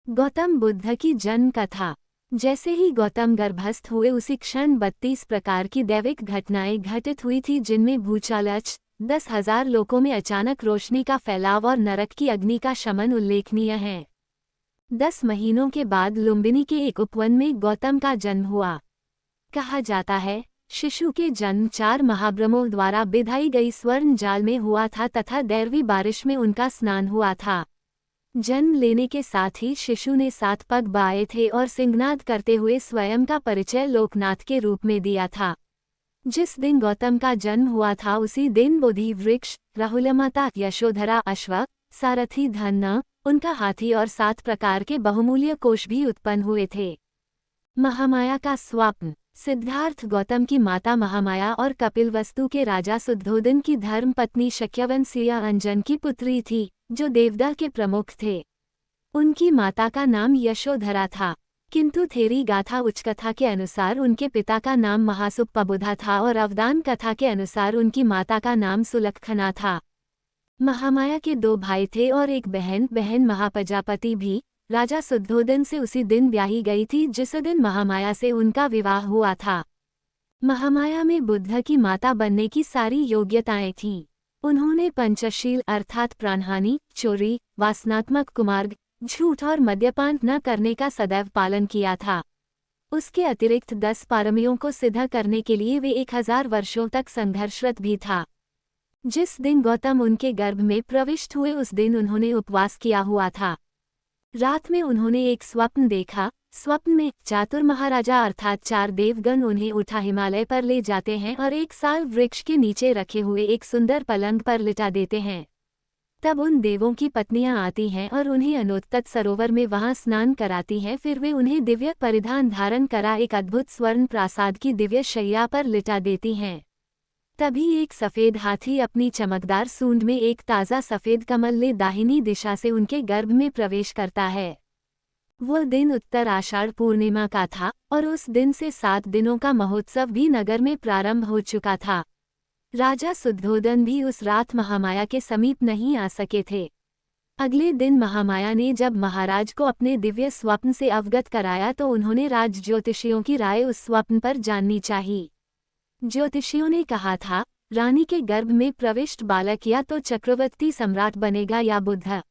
गौतम बुद्ध की जन्म कथा। जैसे ही गौतम गर्भस्थ हुए उसी क्षण 32 प्रकार की दैविक घटनाएं घटित हुई थी, जिनमें भूचालच, 10,000 लोगों में अचानक रोशनी का फैलाव और नरक की अग्नि का शमन उल्लेखनीय है। 10 महीनों के बाद लुम्बिनी के एक उपवन में गौतम का जन्म हुआ। कहा जाता है, शिशु के जन्म 4 महाब्रह्मों द्वारा बिधाई गई स्वर्ण जाल में हुआ था तथा दैवी बारिश में उनका स्नान हुआ था। जन्म लेने के साथ ही शिशु ने 7 पग बाए थे और सिंहनाद करते हुए स्वयं का परिचय लोकनाथ के रूप में दिया था। जिस दिन गौतम का जन्म हुआ था उसी दिन बोधि वृक्ष, राहुलमाता, यशोधरा, अश्व, सारथी, धन्न, उनका हाथी और 7 प्रकार के बहुमूल्य कोष भी उत्पन्न हुए थे। महामाया का स्वप्न। सिद्धार्थ गौतम की माता महामाया और कपिलवस्तु के राजा शुद्धोदन की धर्म पत्नी शक्यवंशीय अंजन की पुत्री थी, जो देवदह के प्रमुख थे। उनकी माता का नाम यशोधरा था, किंतु थेरी गाथा उच्चकथा के अनुसार उनके पिता का नाम महासुप्पबुधा था और अवदान कथा के अनुसार उनकी माता का नाम सुलक्षणा था। महामाया के 2 भाई थे और एक बहन महाप्रजापति भी राजा शुद्धोदन से उसी दिन ब्याही गई थी जिस दिन महामाया से उनका विवाह हुआ था। महामाया में बुद्ध की माता बनने की सारी योग्यताएं थीं। उन्होंने पंचशील अर्थात प्राणहानि, चोरी, वासनात्मक कुमार्ग, झूठ और मद्यपान न करने का सदैव पालन किया था। उसके अतिरिक्त 10 पारमियों को सिद्ध करने के लिए वे 1000 वर्षों तक संघर्षरत भी था। जिस दिन गौतम उनके गर्भ में प्रविष्ट हुए उस दिन उन्होंने उपवास किया हुआ था। रात में उन्होंने एक स्वप्न देखा। स्वप्न में चातुर महाराजा अर्थात 4 देवगण उन्हें उठा हिमालय पर ले जाते हैं और एक साल वृक्ष के नीचे रखे हुए एक सुंदर पलंग पर लिटा देते हैं। तब उन देवों की पत्नियां आती हैं और उन्हें अनोत्तत सरोवर में वहां स्नान कराती हैं। फिर वे उन्हें दिव्य परिधान धारण करा एक अद्भुत स्वर्ण प्रासाद की दिव्य शैया पर लिटा देती हैं। तभी एक सफेद हाथी अपनी चमकदार सूंड में एक ताज़ा सफेद कमल ले दाहिनी दिशा से उनके गर्भ में प्रवेश करता है। वह दिन उत्तर आषाढ़ पूर्णिमा का था और उस दिन से 7 दिनों का महोत्सव भी नगर में प्रारंभ हो चुका था। राजा शुद्धोदन भी उस रात महामाया के समीप नहीं आ सके थे। अगले दिन महामाया ने जब महाराज को अपने दिव्य स्वप्न से अवगत कराया तो उन्होंने राज ज्योतिषियों की राय उस स्वप्न पर जाननी चाहिए। ज्योतिषियों ने कहा था, रानी के गर्भ में प्रविष्ट बालक या तो चक्रवर्ती सम्राट बनेगा या बुद्ध।